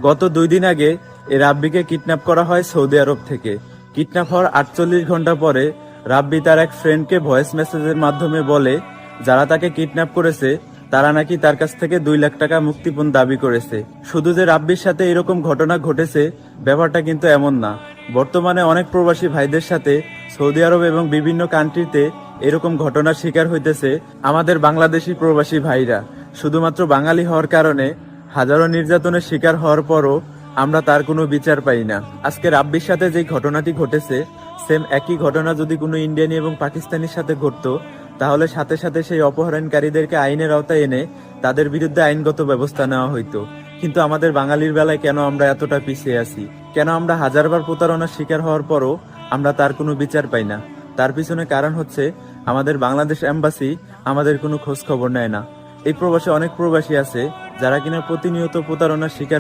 গত 2 দিন আগে এই রাব্বিকে কিডন্যাপ করা হয় সৌদি আরব থেকে। কিডন্যাপ হওয়ার 48 ঘন্টা পরে রাব্বি তার এক ফ্রেন্ডকে ভয়েস মেসেজের মাধ্যমে বলে যারা তাকে কিডন্যাপ করেছে তারা নাকি তার কাছ থেকে 2 লাখ টাকা মুক্তিপণ দাবি করেছে। শুধু যে রাব্বির সাথে এরকম ঘটনা ঘটেছে ব্যাপারটা কিন্তু এমন না। বর্তমানে অনেক প্রবাসী ভাইদের সাথে সৌদি আরব এবং বিভিন্ন কান্ট্রিতে এরকম ঘটনার শিকার হইতেছে আমাদের বাংলাদেশি প্রবাসী ভাইরা। শুধুমাত্র বাঙালি হওয়ার কারণে হাজারো নির্যাতনের শিকার হওয়ার পরও আমরা তার কোনো বিচার পাই না। আজকে রাব্বির সাথে যে ঘটনাটি ঘটেছে সেম একই ঘটনা যদি কোনো ইন্ডিয়ানি এবং পাকিস্তানির সাথে ঘটতো তাহলে সাথে সাথে সেই অপহরণকারীদেরকে আইনের আওতায় এনে তাদের বিরুদ্ধে আইনগত ব্যবস্থা নেওয়া হইতো। কিন্তু আমাদের বাঙালির বেলায় কেন আমরা এতটা পিছিয়ে আছি? কেন আমরা হাজারবার প্রতারণার শিকার হওয়ার পরও আমরা তার কোনো বিচার পাই না? তার পিছনে কারণ হচ্ছে আমাদের বাংলাদেশ এম্বাসি আমাদের কোনো খোঁজ খবর নেয় না। এই প্রবাসে অনেক প্রবাসী আছে যারা কিনা প্রতিনিয়ত প্রতারণার শিকার